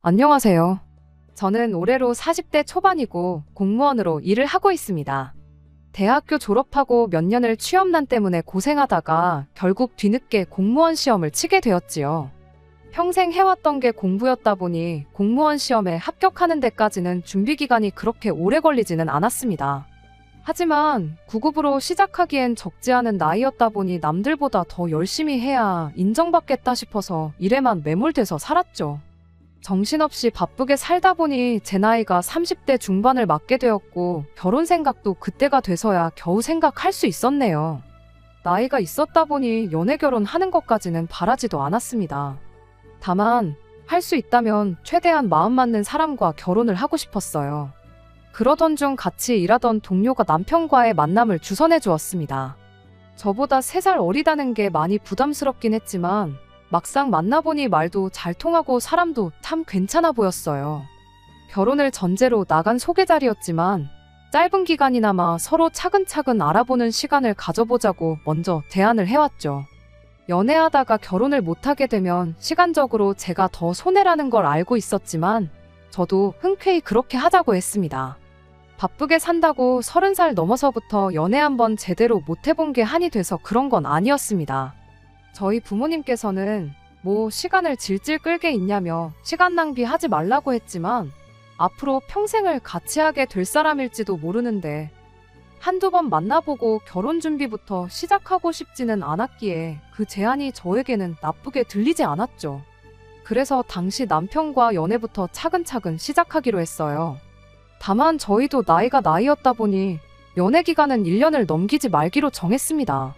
안녕하세요. 저는 올해로 40대 초반이고 공무원으로 일을 하고 있습니다. 대학교 졸업하고 몇 년을 취업난 때문에 고생하다가 결국 뒤늦게 공무원 시험을 치게 되었지요. 평생 해왔던 게 공부였다 보니 공무원 시험에 합격하는 데까지는 준비 기간이 그렇게 오래 걸리지는 않았습니다. 하지만 9급으로 시작하기엔 적지 않은 나이였다 보니 남들보다 더 열심히 해야 인정받겠다 싶어서 일에만 매몰돼서 살았죠. 정신없이 바쁘게 살다 보니 제 나이가 30대 중반을 맞게 되었고 결혼 생각도 그때가 돼서야 겨우 생각할 수 있었네요. 나이가 있었다 보니 연애 결혼하는 것까지는 바라지도 않았습니다. 다만 할 수 있다면 최대한 마음 맞는 사람과 결혼을 하고 싶었어요. 그러던 중 같이 일하던 동료가 남편과의 만남을 주선해 주었습니다. 저보다 3살 어리다는 게 많이 부담스럽긴 했지만 막상 만나보니 말도 잘 통하고 사람도 참 괜찮아 보였어요. 결혼을 전제로 나간 소개 자리였지만 짧은 기간이나마 서로 차근차근 알아보는 시간을 가져보자고 먼저 제안을 해왔죠. 연애하다가 결혼을 못하게 되면 시간적으로 제가 더 손해라는 걸 알고 있었지만 저도 흔쾌히 그렇게 하자고 했습니다. 바쁘게 산다고 30살 넘어서부터 연애 한번 제대로 못 해본 게 한이 돼서 그런 건 아니었습니다. 저희 부모님께서는 뭐 시간을 질질 끌게 있냐며 시간 낭비하지 말라고 했지만 앞으로 평생을 같이 하게 될 사람일지도 모르는데 한두 번 만나보고 결혼 준비부터 시작하고 싶지는 않았기에 그 제안이 저에게는 나쁘게 들리지 않았죠. 그래서 당시 남편과 연애부터 차근차근 시작하기로 했어요. 다만 저희도 나이가 나이였다 보니 연애 기간은 1년을 넘기지 말기로 정했습니다.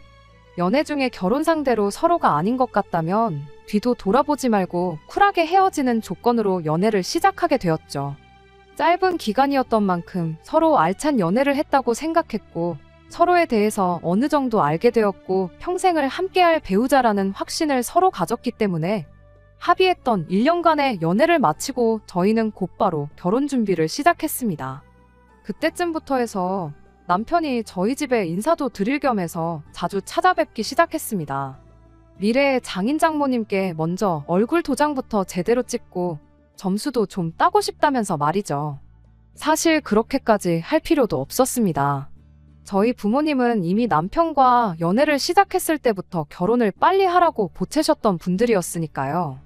연애 중에 결혼 상대로 서로가 아닌 것 같다면 뒤도 돌아보지 말고 쿨하게 헤어지는 조건으로 연애를 시작하게 되었죠. 짧은 기간이었던 만큼 서로 알찬 연애를 했다고 생각했고 서로에 대해서 어느 정도 알게 되었고 평생을 함께할 배우자라는 확신을 서로 가졌기 때문에 합의했던 1년간의 연애를 마치고 저희는 곧바로 결혼 준비를 시작했습니다. 그때쯤부터 해서 남편이 저희 집에 인사도 드릴 겸 해서 자주 찾아뵙기 시작했습니다. 미래의 장인 장모님께 먼저 얼굴 도장부터 제대로 찍고 점수도 좀 따고 싶다면서 말이죠. 사실 그렇게까지 할 필요도 없었습니다. 저희 부모님은 이미 남편과 연애를 시작했을 때부터 결혼을 빨리 하라고 보채셨던 분들이었으니까요.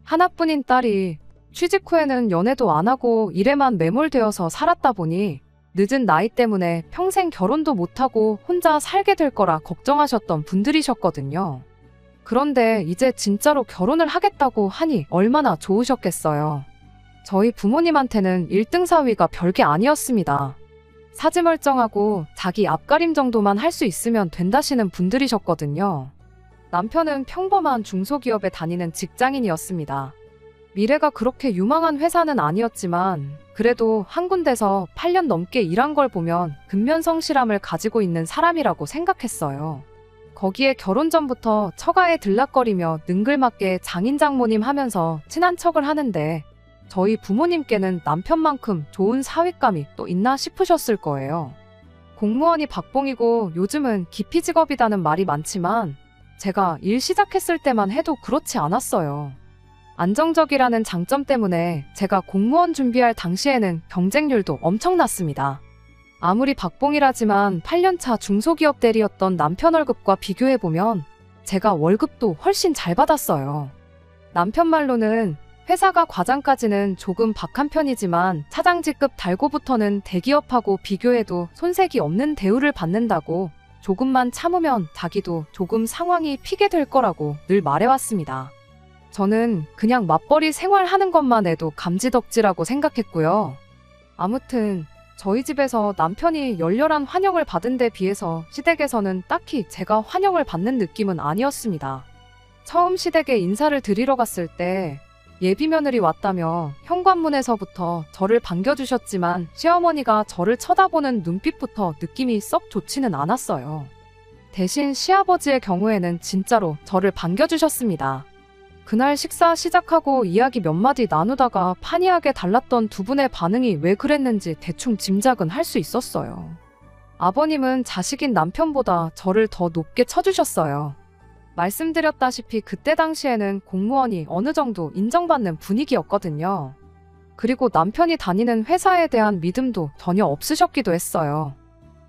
하나뿐인 딸이 취직 후에는 연애도 안 하고 일에만 매몰되어서 살았다 보니 늦은 나이 때문에 평생 결혼도 못하고 혼자 살게 될 거라 걱정하셨던 분들이셨거든요. 그런데 이제 진짜로 결혼을 하겠다고 하니 얼마나 좋으셨겠어요. 저희 부모님한테는 1등 사위가 별게 아니었습니다. 사지 멀쩡하고 자기 앞가림 정도만 할 수 있으면 된다시는 분들이셨거든요. 남편은 평범한 중소기업에 다니는 직장인이었습니다. 미래가 그렇게 유망한 회사는 아니었지만 그래도 한 군데서 8년 넘게 일한 걸 보면 근면성실함을 가지고 있는 사람이라고 생각했어요. 거기에 결혼 전부터 처가에 들락거리며 능글맞게 장인 장모님 하면서 친한 척을 하는데 저희 부모님께는 남편만큼 좋은 사윗감이 또 있나 싶으셨을 거예요. 공무원이 박봉이고 요즘은 기피 직업이라는 말이 많지만 제가 일 시작했을 때만 해도 그렇지 않았어요. 안정적이라는 장점 때문에 제가 공무원 준비할 당시에는 경쟁률도 엄청났습니다. 아무리 박봉이라지만 8년차 중소기업 대리였던 남편 월급과 비교해보면 제가 월급도 훨씬 잘 받았어요. 남편 말로는 회사가 과장까지는 조금 박한 편이지만 차장직급 달고부터는 대기업하고 비교해도 손색이 없는 대우를 받는다고 조금만 참으면 자기도 조금 상황이 피게 될 거라고 늘 말해왔습니다. 저는 그냥 맞벌이 생활하는 것만 해도 감지덕지라고 생각했고요. 아무튼 저희 집에서 남편이 열렬한 환영을 받은 데 비해서 시댁에서는 딱히 제가 환영을 받는 느낌은 아니었습니다. 처음 시댁에 인사를 드리러 갔을 때 예비며느리 왔다며 현관문에서부터 저를 반겨주셨지만 시어머니가 저를 쳐다보는 눈빛부터 느낌이 썩 좋지는 않았어요. 대신 시아버지의 경우에는 진짜로 저를 반겨주셨습니다. 그날 식사 시작하고 이야기 몇 마디 나누다가 판이하게 달랐던 두 분의 반응이 왜 그랬는지 대충 짐작은 할 수 있었어요. 아버님은 자식인 남편보다 저를 더 높게 쳐주셨어요. 말씀드렸다시피 그때 당시에는 공무원이 어느 정도 인정받는 분위기였거든요. 그리고 남편이 다니는 회사에 대한 믿음도 전혀 없으셨기도 했어요.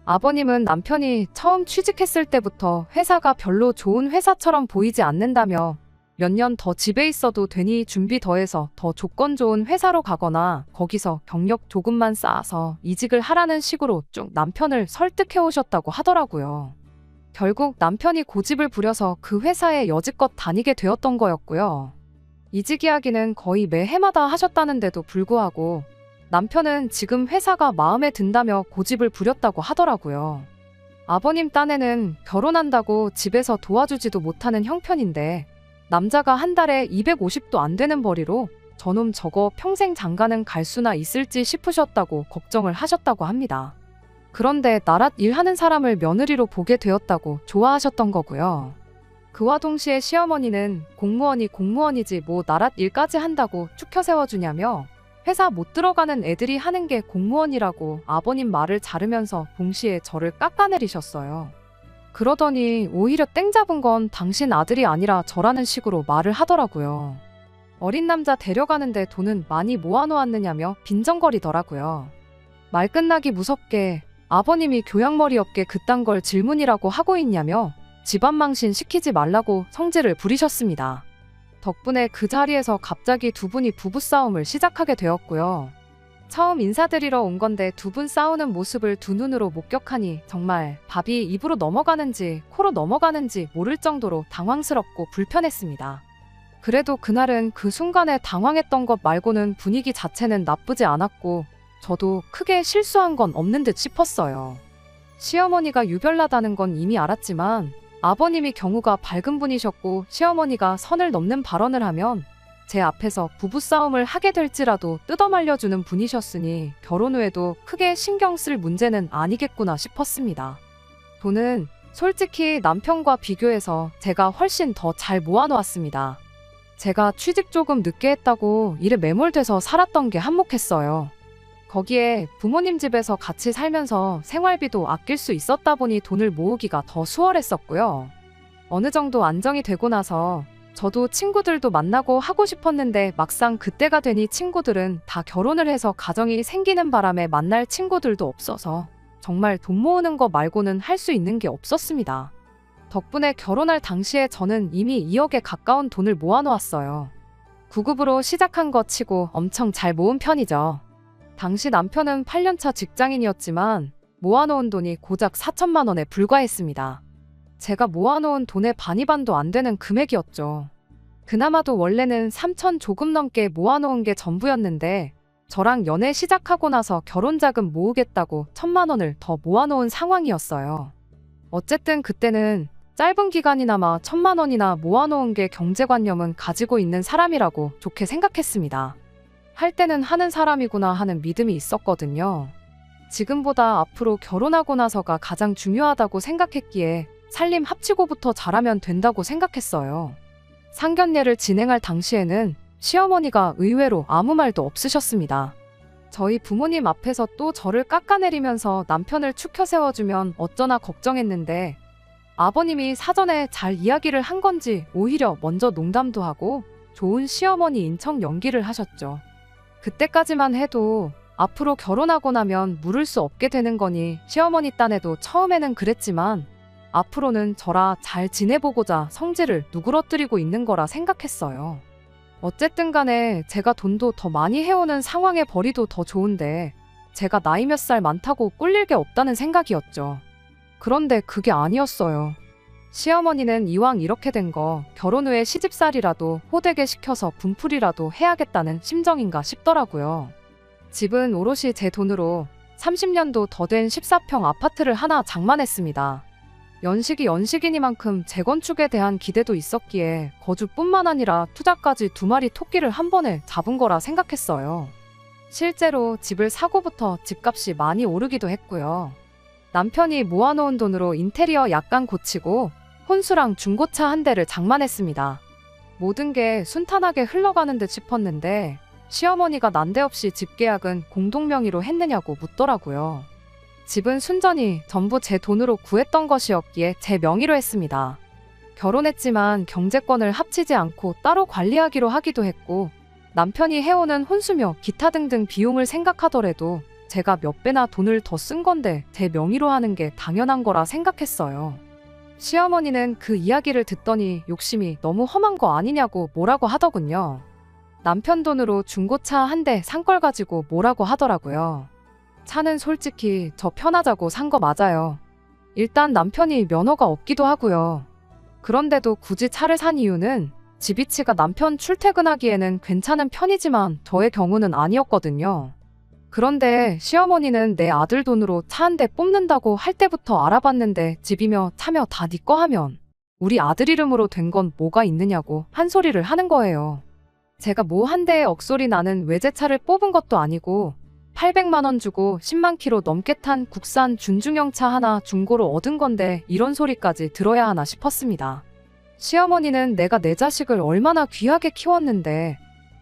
아버님은 남편이 처음 취직했을 때부터 회사가 별로 좋은 회사처럼 보이지 않는다며 몇 년 더 집에 있어도 되니 준비 더해서 더 조건 좋은 회사로 가거나 거기서 경력 조금만 쌓아서 이직을 하라는 식으로 쭉 남편을 설득해 오셨다고 하더라고요. 결국 남편이 고집을 부려서 그 회사에 여지껏 다니게 되었던 거였고요. 이직 이야기는 거의 매해마다 하셨다는데도 불구하고 남편은 지금 회사가 마음에 든다며 고집을 부렸다고 하더라고요. 아버님 딴에는 결혼한다고 집에서 도와주지도 못하는 형편인데 남자가 한 달에 250도 안 되는 벌이로 저놈 저거 평생 장가는 갈 수나 있을지 싶으셨다고 걱정을 하셨다고 합니다. 그런데 나랏 일하는 사람을 며느리로 보게 되었다고 좋아하셨던 거고요. 그와 동시에 시어머니는 공무원이 공무원이지 뭐 나랏 일까지 한다고 축혀 세워주냐며 회사 못 들어가는 애들이 하는 게 공무원이라고 아버님 말을 자르면서 동시에 저를 깎아내리셨어요. 그러더니 오히려 땡 잡은 건 당신 아들이 아니라 저라는 식으로 말을 하더라고요. 어린 남자 데려가는데 돈은 많이 모아놓았느냐며 빈정거리더라고요. 말 끝나기 무섭게 아버님이 교양머리 없게 그딴 걸 질문이라고 하고 있냐며 집안 망신 시키지 말라고 성질을 부리셨습니다. 덕분에 그 자리에서 갑자기 두 분이 부부싸움을 시작하게 되었고요. 처음 인사드리러 온 건데 두 분 싸우는 모습을 두 눈으로 목격하니 정말 밥이 입으로 넘어가는지 코로 넘어가는지 모를 정도로 당황스럽고 불편했습니다. 그래도 그날은 그 순간에 당황했던 것 말고는 분위기 자체는 나쁘지 않았고 저도 크게 실수한 건 없는 듯 싶었어요. 시어머니가 유별나다는 건 이미 알았지만 아버님이 경우가 밝은 분이셨고 시어머니가 선을 넘는 발언을 하면 제 앞에서 부부싸움을 하게 될지라도 뜯어말려주는 분이셨으니 결혼 후에도 크게 신경 쓸 문제는 아니겠구나 싶었습니다. 돈은 솔직히 남편과 비교해서 제가 훨씬 더 잘 모아놓았습니다. 제가 취직 조금 늦게 했다고 일에 매몰돼서 살았던 게 한몫했어요. 거기에 부모님 집에서 같이 살면서 생활비도 아낄 수 있었다 보니 돈을 모으기가 더 수월했었고요. 어느 정도 안정이 되고 나서 저도 친구들도 만나고 하고 싶었는데 막상 그때가 되니 친구들은 다 결혼을 해서 가정이 생기는 바람에 만날 친구들도 없어서 정말 돈 모으는 거 말고는 할 수 있는 게 없었습니다. 덕분에 결혼할 당시에 저는 이미 2억에 가까운 돈을 모아놓았어요. 9급으로 시작한 거 치고 엄청 잘 모은 편이죠. 당시 남편은 8년차 직장인이었지만 모아놓은 돈이 고작 4천만 원에 불과했습니다. 제가 모아놓은 돈의 반이반도 안 되는 금액이었죠. 그나마도 원래는 3천 조금 넘게 모아놓은 게 전부였는데 저랑 연애 시작하고 나서 결혼자금 모으겠다고 1,000만 원을 더 모아놓은 상황이었어요. 어쨌든 그때는 짧은 기간이나마 1,000만 원이나 모아놓은 게 경제관념은 가지고 있는 사람이라고 좋게 생각했습니다. 할 때는 하는 사람이구나 하는 믿음이 있었거든요. 지금보다 앞으로 결혼하고 나서가 가장 중요하다고 생각했기에 살림 합치고부터 잘하면 된다고 생각했어요. 상견례를 진행할 당시에는 시어머니가 의외로 아무 말도 없으셨습니다. 저희 부모님 앞에서 또 저를 깎아내리면서 남편을 축혀 세워주면 어쩌나 걱정했는데 아버님이 사전에 잘 이야기를 한 건지 오히려 먼저 농담도 하고 좋은 시어머니인 척 연기를 하셨죠. 그때까지만 해도 앞으로 결혼하고 나면 물을 수 없게 되는 거니 시어머니 딴에도 처음에는 그랬지만 앞으로는 저라 잘 지내보고자 성질을 누그러뜨리고 있는 거라 생각했어요. 어쨌든 간에 제가 돈도 더 많이 해오는 상황에 벌이도 더 좋은데 제가 나이 몇 살 많다고 꿀릴 게 없다는 생각이었죠. 그런데 그게 아니었어요. 시어머니는 이왕 이렇게 된 거 결혼 후에 시집살이라도 호되게 시켜서 분풀이라도 해야겠다는 심정인가 싶더라고요. 집은 오롯이 제 돈으로 30년도 더 된 14평 아파트를 하나 장만했습니다. 연식이 연식이니만큼 재건축에 대한 기대도 있었기에 거주뿐만 아니라 투자까지 2마리 토끼를 한 번에 잡은 거라 생각했어요. 실제로 집을 사고부터 집값이 많이 오르기도 했고요. 남편이 모아놓은 돈으로 인테리어 약간 고치고 혼수랑 중고차 한 대를 장만했습니다. 모든 게 순탄하게 흘러가는 듯 싶었는데 시어머니가 난데없이 집계약은 공동명의로 했느냐고 묻더라고요. 집은 순전히 전부 제 돈으로 구했던 것이었기에 제 명의로 했습니다. 결혼했지만 경제권을 합치지 않고 따로 관리하기로 하기도 했고, 남편이 해오는 혼수며 기타 등등 비용을 생각하더라도 제가 몇 배나 돈을 더 쓴 건데 제 명의로 하는 게 당연한 거라 생각했어요. 시어머니는 그 이야기를 듣더니 욕심이 너무 험한 거 아니냐고 뭐라고 하더군요. 남편 돈으로 중고차 한 대 산 걸 가지고 뭐라고 하더라고요. 차는 솔직히 저 편하자고 산 거 맞아요. 일단 남편이 면허가 없기도 하고요. 그런데도 굳이 차를 산 이유는 집이치가 남편 출퇴근하기에는 괜찮은 편이지만 저의 경우는 아니었거든요. 그런데 시어머니는 내 아들 돈으로 차 한 대 뽑는다고 할 때부터 알아봤는데 집이며 차며 다 네 거 하면 우리 아들 이름으로 된 건 뭐가 있느냐고 한 소리를 하는 거예요. 제가 뭐 한 대에 억소리 나는 외제차를 뽑은 것도 아니고 800만 원 주고 10만 킬로 넘게 탄 국산 준중형 차 하나 중고로 얻은 건데 이런 소리까지 들어야 하나 싶었습니다. 시어머니는 내가 내 자식을 얼마나 귀하게 키웠는데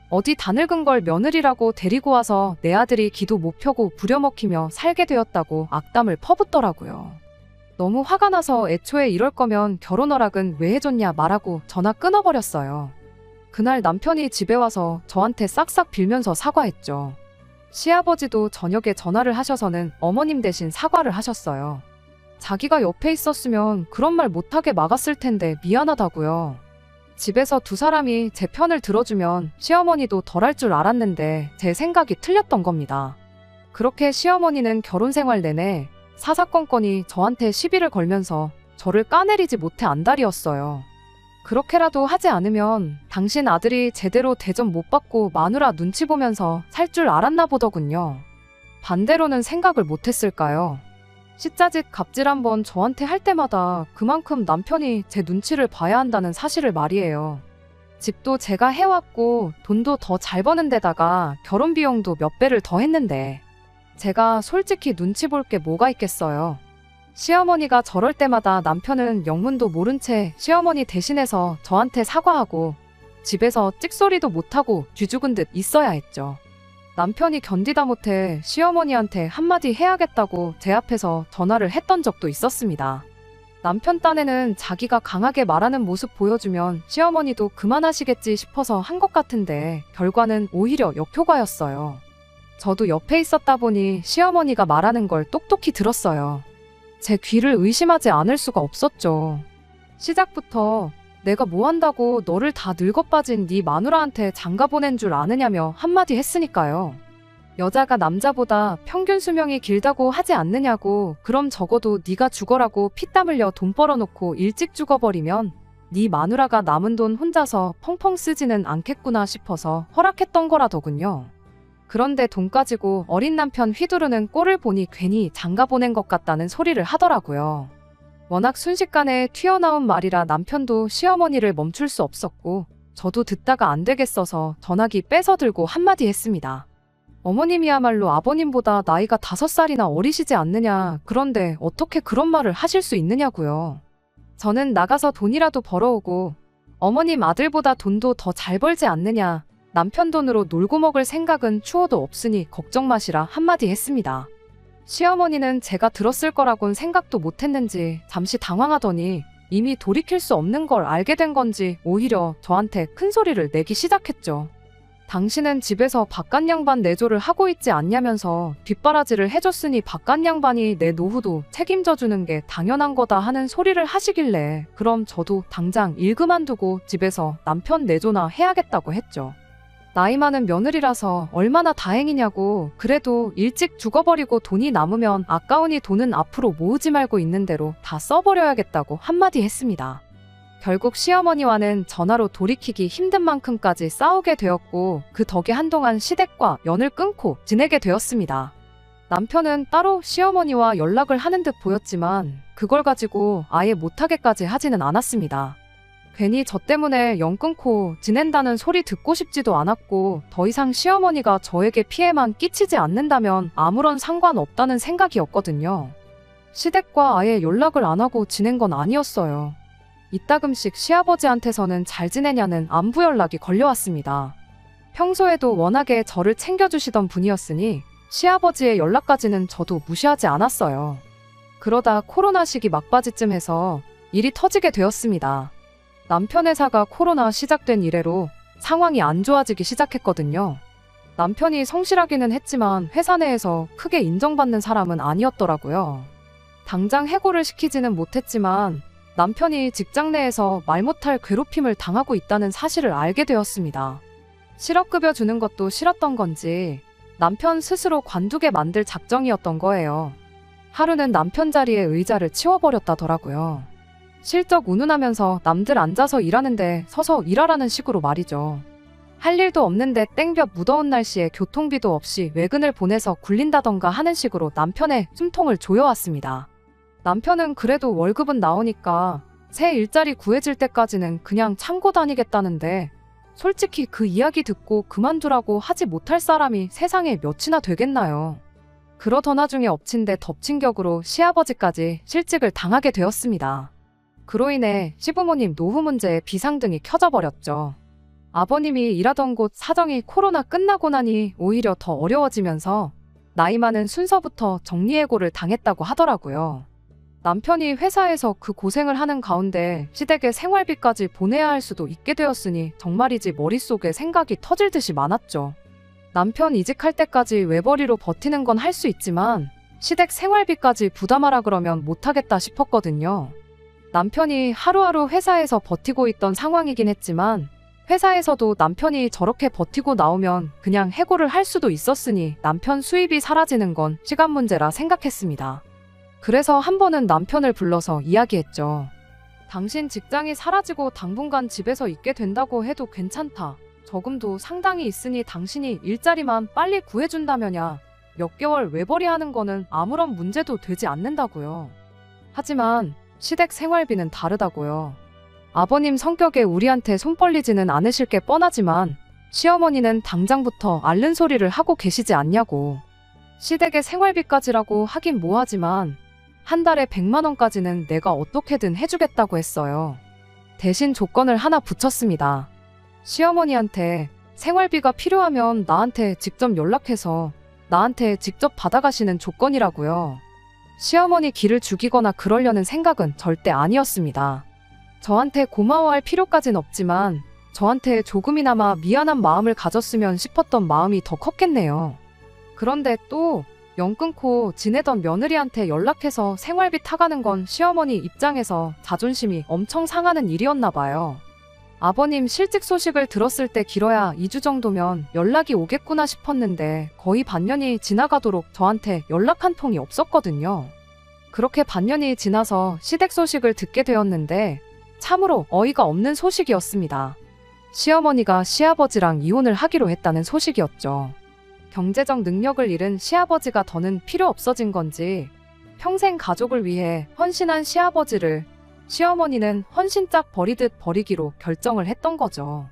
어디 다 늙은 걸 며느리라고 데리고 와서 내 아들이 기도 못 펴고 부려먹히며 살게 되었다고 악담을 퍼붓더라고요. 너무 화가 나서 애초에 이럴 거면 결혼 허락은 왜 해줬냐 말하고 전화 끊어버렸어요. 그날 남편이 집에 와서 저한테 싹싹 빌면서 사과했죠. 시아버지도 저녁에 전화를 하셔서는 어머님 대신 사과를 하셨어요. 자기가 옆에 있었으면 그런 말 못하게 막았을 텐데 미안하다고요. 집에서 두 사람이 제 편을 들어주면 시어머니도 덜할 줄 알았는데 제 생각이 틀렸던 겁니다. 그렇게 시어머니는 결혼 생활 내내 사사건건이 저한테 시비를 걸면서 저를 까내리지 못해 안달이었어요. 그렇게라도 하지 않으면 당신 아들이 제대로 대접 못 받고 마누라 눈치 보면서 살 줄 알았나 보더군요. 반대로는 생각을 못했을까요? 시자짓 갑질 한번 저한테 할 때마다 그만큼 남편이 제 눈치를 봐야 한다는 사실을 말이에요. 집도 제가 해왔고 돈도 더 잘 버는 데다가 결혼 비용도 몇 배를 더 했는데 제가 솔직히 눈치 볼 게 뭐가 있겠어요. 시어머니가 저럴 때마다 남편은 영문도 모른 채 시어머니 대신해서 저한테 사과하고 집에서 찍소리도 못하고 뒤죽은 듯 있어야 했죠. 남편이 견디다 못해 시어머니한테 한마디 해야겠다고 제 앞에서 전화를 했던 적도 있었습니다. 남편 딴에는 자기가 강하게 말하는 모습 보여주면 시어머니도 그만하시겠지 싶어서 한 것 같은데 결과는 오히려 역효과였어요. 저도 옆에 있었다 보니 시어머니가 말하는 걸 똑똑히 들었어요. 제 귀를 의심하지 않을 수가 없었죠. 시작부터 내가 뭐 한다고 너를 다 늙어빠진 네 마누라한테 장가 보낸 줄 아느냐며 한마디 했으니까요. 여자가 남자보다 평균 수명이 길다고 하지 않느냐고, 그럼 적어도 네가 죽어라고 피땀 흘려 돈 벌어놓고 일찍 죽어버리면 네 마누라가 남은 돈 혼자서 펑펑 쓰지는 않겠구나 싶어서 허락했던 거라더군요. 그런데 돈 가지고 어린 남편 휘두르는 꼴을 보니 괜히 장가 보낸 것 같다는 소리를 하더라고요. 워낙 순식간에 튀어나온 말이라 남편도 시어머니를 멈출 수 없었고 저도 듣다가 안 되겠어서 전화기 뺏어 들고 한마디 했습니다. 어머님이야말로 아버님보다 나이가 5살이나 어리시지 않느냐. 그런데 어떻게 그런 말을 하실 수 있느냐고요. 저는 나가서 돈이라도 벌어오고 어머님 아들보다 돈도 더 잘 벌지 않느냐. 남편 돈으로 놀고 먹을 생각은 추워도 없으니 걱정 마시라 한마디 했습니다. 시어머니는 제가 들었을 거라곤 생각도 못했는지 잠시 당황하더니 이미 돌이킬 수 없는 걸 알게 된 건지 오히려 저한테 큰 소리를 내기 시작했죠. 당신은 집에서 바깥 양반 내조를 하고 있지 않냐면서 뒷바라지를 해줬으니 바깥 양반이 내 노후도 책임져 주는 게 당연한 거다 하는 소리를 하시길래 그럼 저도 당장 일 그만두고 집에서 남편 내조나 해야겠다고 했죠. 나이 많은 며느리라서 얼마나 다행이냐고. 그래도 일찍 죽어버리고 돈이 남으면 아까우니 돈은 앞으로 모으지 말고 있는 대로 다 써버려야겠다고 한마디 했습니다. 결국 시어머니와는 전화로 돌이키기 힘든 만큼까지 싸우게 되었고 그 덕에 한동안 시댁과 연을 끊고 지내게 되었습니다. 남편은 따로 시어머니와 연락을 하는 듯 보였지만 그걸 가지고 아예 못하게까지 하지는 않았습니다. 괜히 저 때문에 연 끊고 지낸다는 소리 듣고 싶지도 않았고 더 이상 시어머니가 저에게 피해만 끼치지 않는다면 아무런 상관없다는 생각이었거든요. 시댁과 아예 연락을 안 하고 지낸 건 아니었어요. 이따금씩 시아버지한테서는 잘 지내냐는 안부 연락이 걸려왔습니다. 평소에도 워낙에 저를 챙겨주시던 분이었으니 시아버지의 연락까지는 저도 무시하지 않았어요. 그러다 코로나 시기 막바지쯤 해서 일이 터지게 되었습니다. 남편 회사가 코로나 시작된 이래로 상황이 안 좋아지기 시작했거든요. 남편이 성실하기는 했지만 회사 내에서 크게 인정받는 사람은 아니었더라고요. 당장 해고를 시키지는 못했지만 남편이 직장 내에서 말 못할 괴롭힘을 당하고 있다는 사실을 알게 되었습니다. 실업급여 주는 것도 싫었던 건지 남편 스스로 관두게 만들 작정이었던 거예요. 하루는 남편 자리에 의자를 치워버렸다더라고요. 실적 운운하면서 남들 앉아서 일하는데 서서 일하라는 식으로 말이죠. 할 일도 없는데 땡볕 무더운 날씨에 교통비도 없이 외근을 보내서 굴린다던가 하는 식으로 남편의 숨통을 조여왔습니다. 남편은 그래도 월급은 나오니까 새 일자리 구해질 때까지는 그냥 참고 다니겠다는데 솔직히 그 이야기 듣고 그만두라고 하지 못할 사람이 세상에 몇이나 되겠나요. 그러던 와중에 엎친 데 덮친 격으로 시아버지까지 실직을 당하게 되었습니다. 그로 인해 시부모님 노후 문제에 비상등이 켜져 버렸죠. 아버님이 일하던 곳 사정이 코로나 끝나고 나니 오히려 더 어려워지면서 나이 많은 순서부터 정리해고를 당했다고 하더라고요. 남편이 회사에서 그 고생을 하는 가운데 시댁에 생활비까지 보내야 할 수도 있게 되었으니 정말이지 머릿속에 생각이 터질 듯이 많았죠. 남편 이직할 때까지 외벌이로 버티는 건 할 수 있지만 시댁 생활비까지 부담하라 그러면 못하겠다 싶었거든요. 남편이 하루하루 회사에서 버티고 있던 상황이긴 했지만 회사에서도 남편이 저렇게 버티고 나오면 그냥 해고를 할 수도 있었으니 남편 수입이 사라지는 건 시간 문제라 생각했습니다. 그래서 한 번은 남편을 불러서 이야기했죠. 당신 직장이 사라지고 당분간 집에서 있게 된다고 해도 괜찮다. 저금도 상당히 있으니 당신이 일자리만 빨리 구해준다면야 몇 개월 외벌이 하는 거는 아무런 문제도 되지 않는다고요. 하지만 시댁 생활비는 다르다고요. 아버님 성격에 우리한테 손 벌리지는 않으실 게 뻔하지만 시어머니는 당장부터 앓는 소리를 하고 계시지 않냐고. 시댁의 생활비까지라고 하긴 뭐하지만 한 달에 100만 원까지는 내가 어떻게든 해주겠다고 했어요. 대신 조건을 하나 붙였습니다. 시어머니한테 생활비가 필요하면 나한테 직접 연락해서 나한테 직접 받아가시는 조건이라고요. 시어머니 기를 죽이거나 그러려는 생각은 절대 아니었습니다. 저한테 고마워할 필요까진 없지만 저한테 조금이나마 미안한 마음을 가졌으면 싶었던 마음이 더 컸겠네요. 그런데 또 연 끊고 지내던 며느리한테 연락해서 생활비 타가는 건 시어머니 입장에서 자존심이 엄청 상하는 일이었나 봐요. 아버님 실직 소식을 들었을 때 길어야 2주 정도면 연락이 오겠구나 싶었는데 거의 반년이 지나가도록 저한테 연락 한 통이 없었거든요. 그렇게 반년이 지나서 시댁 소식을 듣게 되었는데 참으로 어이가 없는 소식이었습니다. 시어머니가 시아버지랑 이혼을 하기로 했다는 소식이었죠. 경제적 능력을 잃은 시아버지가 더는 필요 없어진 건지 평생 가족을 위해 헌신한 시아버지를 시어머니는 헌신짝 버리듯 버리기로 결정을 했던 거죠.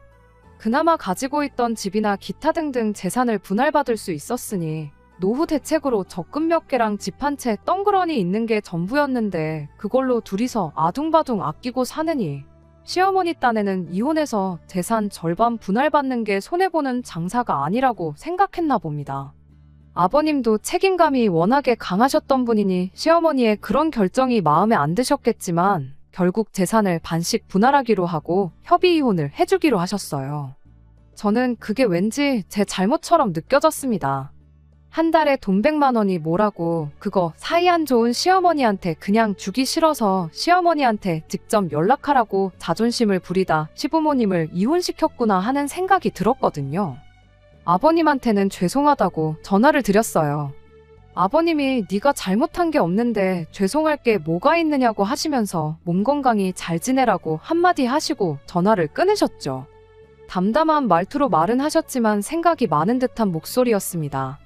그나마 가지고 있던 집이나 기타 등등 재산을 분할받을 수 있었으니 노후 대책으로 적금 몇 개랑 집 한 채 덩그러니 있는 게 전부였는데 그걸로 둘이서 아둥바둥 아끼고 사느니 시어머니 딴에는 이혼해서 재산 절반 분할받는 게 손해보는 장사가 아니라고 생각했나 봅니다. 아버님도 책임감이 워낙에 강하셨던 분이니 시어머니의 그런 결정이 마음에 안 드셨겠지만 결국 재산을 반씩 분할하기로 하고 협의 이혼을 해주기로 하셨어요. 저는 그게 왠지 제 잘못처럼 느껴졌습니다. 한 달에 돈 100만 원이 뭐라고 그거 사이 안 좋은 시어머니한테 그냥 주기 싫어서 시어머니한테 직접 연락하라고 자존심을 부리다 시부모님을 이혼시켰구나 하는 생각이 들었거든요. 아버님한테는 죄송하다고 전화를 드렸어요. 아버님이 네가 잘못한 게 없는데 죄송할 게 뭐가 있느냐고 하시면서 몸 건강히 잘 지내라고 한마디 하시고 전화를 끊으셨죠. 담담한 말투로 말은 하셨지만 생각이 많은 듯한 목소리였습니다.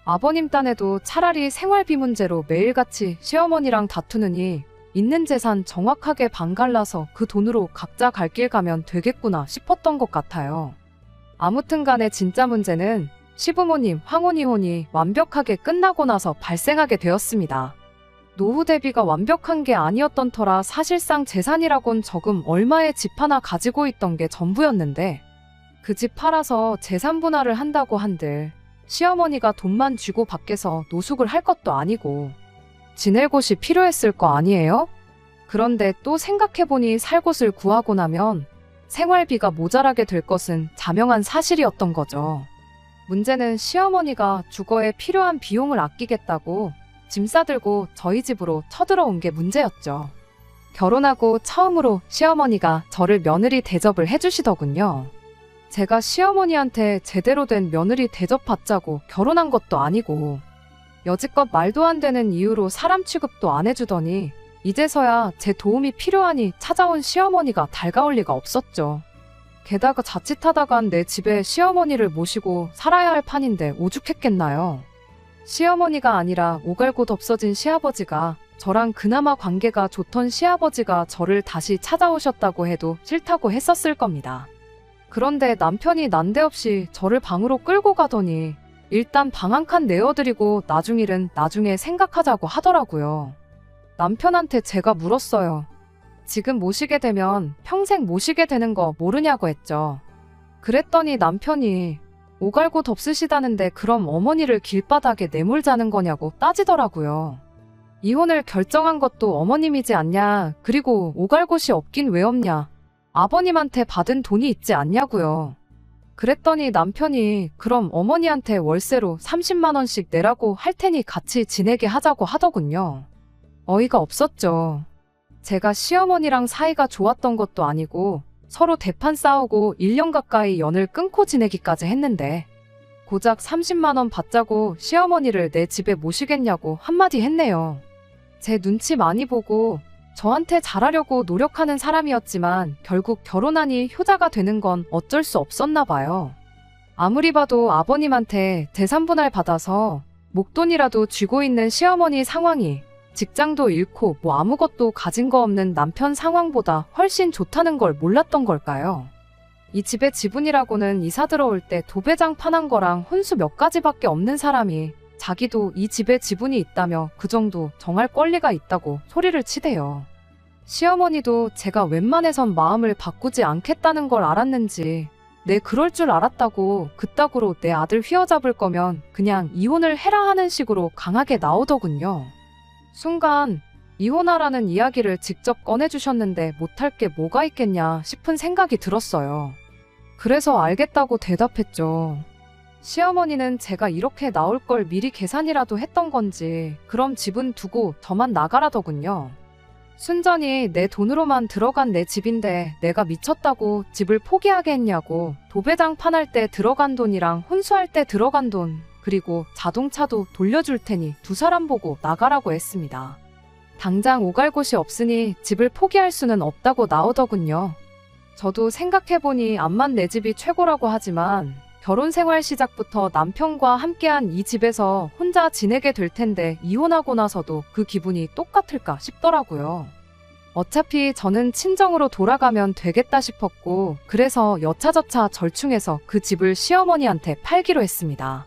아버님 딴에도 차라리 생활비 문제로 매일같이 시어머니랑 다투느니 있는 재산 정확하게 반 갈라서 그 돈으로 각자 갈 길 가면 되겠구나 싶었던 것 같아요. 아무튼 간에 진짜 문제는 시부모님 황혼이혼이 완벽하게 끝나고 나서 발생하게 되었습니다. 노후 대비가 완벽한 게 아니었던 터라 사실상 재산이라곤 적음 얼마의 집 하나 가지고 있던 게 전부였는데 그 집 팔아서 재산 분할을 한다고 한들 시어머니가 돈만 쥐고 밖에서 노숙을 할 것도 아니고 지낼 곳이 필요했을 거 아니에요? 그런데 또 생각해보니 살 곳을 구하고 나면 생활비가 모자라게 될 것은 자명한 사실이었던 거죠. 문제는 시어머니가 주거에 필요한 비용을 아끼겠다고 짐 싸들고 저희 집으로 쳐들어온 게 문제였죠. 결혼하고 처음으로 시어머니가 저를 며느리 대접을 해주시더군요. 제가 시어머니한테 제대로 된 며느리 대접받자고 결혼한 것도 아니고 여지껏 말도 안 되는 이유로 사람 취급도 안 해주더니 이제서야 제 도움이 필요하니 찾아온 시어머니가 달가울 리가 없었죠. 게다가 자칫하다간 내 집에 시어머니를 모시고 살아야 할 판인데 오죽했겠나요. 시어머니가 아니라 오갈곳 없어진 시아버지가 저랑 그나마 관계가 좋던 시아버지가 저를 다시 찾아오셨다고 해도 싫다고 했었을 겁니다. 그런데 남편이 난데없이 저를 방으로 끌고 가더니 일단 방 한 칸 내어드리고 나중 일은 나중에 생각하자고 하더라고요. 남편한테 제가 물었어요. 지금 모시게 되면 평생 모시게 되는 거 모르냐고 했죠. 그랬더니 남편이 오갈곳 없으시다는데 그럼 어머니를 길바닥에 내몰자는 거냐고 따지더라고요. 이혼을 결정한 것도 어머님이지 않냐, 그리고 오갈곳이 없긴 왜 없냐, 아버님한테 받은 돈이 있지 않냐고요. 그랬더니 남편이 그럼 어머니한테 월세로 30만 원씩 내라고 할 테니 같이 지내게 하자고 하더군요. 어이가 없었죠. 제가 시어머니랑 사이가 좋았던 것도 아니고 서로 대판 싸우고 1년 가까이 연을 끊고 지내기까지 했는데 고작 30만 원 받자고 시어머니를 내 집에 모시겠냐고 한마디 했네요. 제 눈치 많이 보고 저한테 잘하려고 노력하는 사람이었지만 결국 결혼하니 효자가 되는 건 어쩔 수 없었나 봐요. 아무리 봐도 아버님한테 재산분할 받아서 목돈이라도 쥐고 있는 시어머니 상황이 직장도 잃고 뭐 아무것도 가진 거 없는 남편 상황보다 훨씬 좋다는 걸 몰랐던 걸까요? 이 집의 지분이라고는 이사 들어올 때 도배장 파는 거랑 혼수 몇 가지밖에 없는 사람이 자기도 이 집에 지분이 있다며 그 정도 정할 권리가 있다고 소리를 치대요. 시어머니도 제가 웬만해선 마음을 바꾸지 않겠다는 걸 알았는지 내 그럴 줄 알았다고 그따구로 내 아들 휘어잡을 거면 그냥 이혼을 해라 하는 식으로 강하게 나오더군요. 순간 이혼하라는 이야기를 직접 꺼내주셨는데 못할 게 뭐가 있겠냐 싶은 생각이 들었어요. 그래서 알겠다고 대답했죠. 시어머니는 제가 이렇게 나올 걸 미리 계산이라도 했던 건지 그럼 집은 두고 저만 나가라더군요. 순전히 내 돈으로만 들어간 내 집인데 내가 미쳤다고 집을 포기하게 했냐고 도배장 판할 때 들어간 돈이랑 혼수할 때 들어간 돈 그리고 자동차도 돌려줄 테니 두 사람 보고 나가라고 했습니다. 당장 오갈 곳이 없으니 집을 포기할 수는 없다고 나오더군요. 저도 생각해보니 암만 내 집이 최고라고 하지만 결혼 생활 시작부터 남편과 함께한 이 집에서 혼자 지내게 될 텐데 이혼하고 나서도 그 기분이 똑같을까 싶더라고요. 어차피 저는 친정으로 돌아가면 되겠다 싶었고 그래서 여차저차 절충해서 그 집을 시어머니한테 팔기로 했습니다.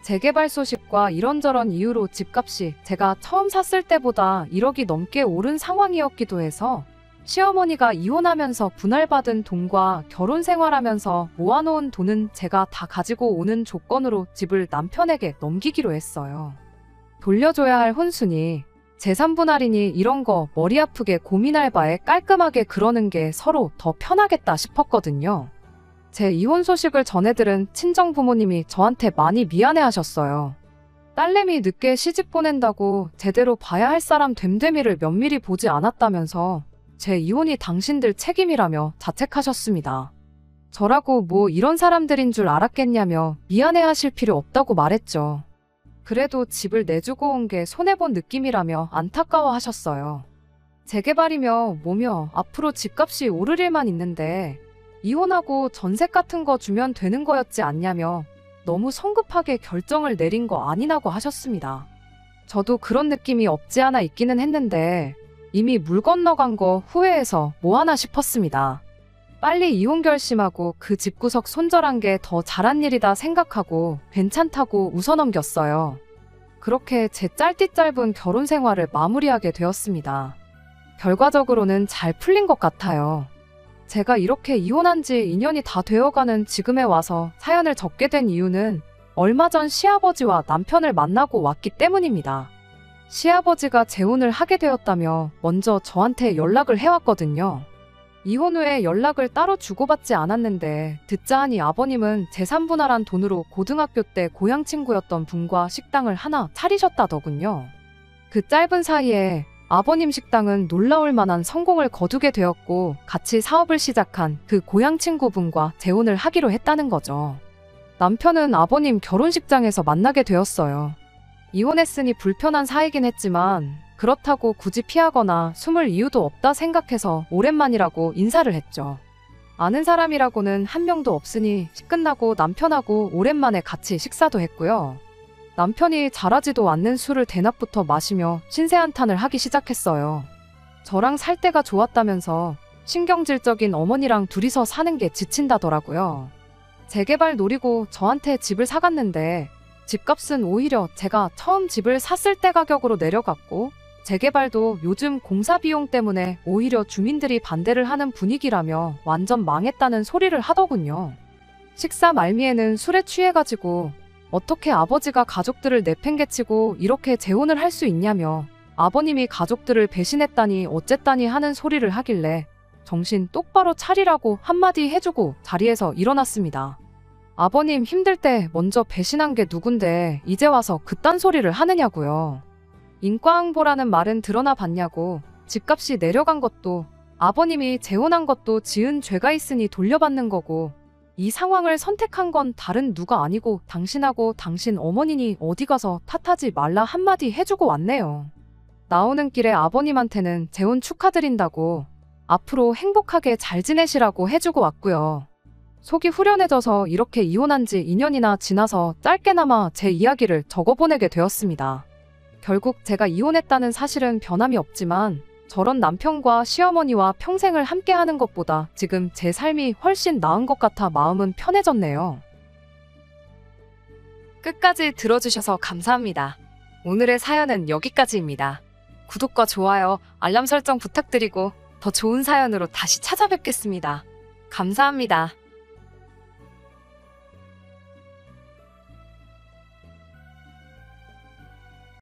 재개발 소식과 이런저런 이유로 집값이 제가 처음 샀을 때보다 1억이 넘게 오른 상황이었기도 해서 시어머니가 이혼하면서 분할받은 돈과 결혼 생활하면서 모아놓은 돈은 제가 다 가지고 오는 조건으로 집을 남편에게 넘기기로 했어요. 돌려줘야 할 혼수니 재산 분할이니 이런 거 머리 아프게 고민할 바에 깔끔하게 그러는 게 서로 더 편하겠다 싶었거든요. 제 이혼 소식을 전해들은 친정 부모님이 저한테 많이 미안해하셨어요. 딸내미 늦게 시집 보낸다고 제대로 봐야 할 사람 됨됨이를 면밀히 보지 않았다면서 제 이혼이 당신들 책임이라며 자책하셨습니다. 저라고 뭐 이런 사람들인 줄 알았겠냐며 미안해하실 필요 없다고 말했죠. 그래도 집을 내주고 온 게 손해본 느낌이라며 안타까워하셨어요. 재개발이며 뭐며 앞으로 집값이 오를 일만 있는데 이혼하고 전세 같은 거 주면 되는 거였지 않냐며 너무 성급하게 결정을 내린 거 아니냐고 하셨습니다. 저도 그런 느낌이 없지 않아 있기는 했는데 이미 물 건너간 거 후회해서 뭐하나 싶었습니다. 빨리 이혼 결심하고 그 집구석 손절한 게 더 잘한 일이다 생각하고 괜찮다고 웃어넘겼어요. 그렇게 제 짧디 짧은 결혼 생활을 마무리하게 되었습니다. 결과적으로는 잘 풀린 것 같아요. 제가 이렇게 이혼한 지 2년이 다 되어가는 지금에 와서 사연을 적게 된 이유는 얼마 전 시아버지와 남편을 만나고 왔기 때문입니다. 시아버지가 재혼을 하게 되었다며 먼저 저한테 연락을 해왔거든요. 이혼 후에 연락을 따로 주고받지 않았는데 듣자 하니 아버님은 재산분할한 돈으로 고등학교 때 고향 친구였던 분과 식당을 하나 차리셨다더군요. 그 짧은 사이에 아버님 식당은 놀라울 만한 성공을 거두게 되었고 같이 사업을 시작한 그 고향 친구분과 재혼을 하기로 했다는 거죠. 남편은 아버님 결혼식장에서 만나게 되었어요. 이혼했으니 불편한 사이긴 했지만 그렇다고 굳이 피하거나 숨을 이유도 없다 생각해서 오랜만이라고 인사를 했죠. 아는 사람이라고는 한 명도 없으니 식 끝나고 남편하고 오랜만에 같이 식사도 했고요. 남편이 잘하지도 않는 술을 대낮부터 마시며 신세한탄을 하기 시작했어요. 저랑 살 때가 좋았다면서 신경질적인 어머니랑 둘이서 사는 게 지친다더라고요. 재개발 노리고 저한테 집을 사갔는데 집값은 오히려 제가 처음 집을 샀을 때 가격으로 내려갔고 재개발도 요즘 공사 비용 때문에 오히려 주민들이 반대를 하는 분위기라며 완전 망했다는 소리를 하더군요. 식사 말미에는 술에 취해가지고 어떻게 아버지가 가족들을 내팽개치고 이렇게 재혼을 할 수 있냐며 아버님이 가족들을 배신했다니 어쨌다니 하는 소리를 하길래 정신 똑바로 차리라고 한마디 해주고 자리에서 일어났습니다. 아버님 힘들 때 먼저 배신한 게 누군데 이제 와서 그딴 소리를 하느냐고요. 인과응보라는 말은 드러나 봤냐고. 집값이 내려간 것도 아버님이 재혼한 것도 지은 죄가 있으니 돌려받는 거고 이 상황을 선택한 건 다른 누가 아니고 당신하고 당신 어머니니 어디 가서 탓하지 말라 한마디 해주고 왔네요. 나오는 길에 아버님한테는 재혼 축하드린다고 앞으로 행복하게 잘 지내시라고 해주고 왔고요. 속이 후련해져서 이렇게 이혼한 지 2년이나 지나서 짧게나마 제 이야기를 적어보내게 되었습니다. 결국 제가 이혼했다는 사실은 변함이 없지만 저런 남편과 시어머니와 평생을 함께하는 것보다 지금 제 삶이 훨씬 나은 것 같아 마음은 편해졌네요. 끝까지 들어주셔서 감사합니다. 오늘의 사연은 여기까지입니다. 구독과 좋아요, 알람 설정 부탁드리고 더 좋은 사연으로 다시 찾아뵙겠습니다. 감사합니다.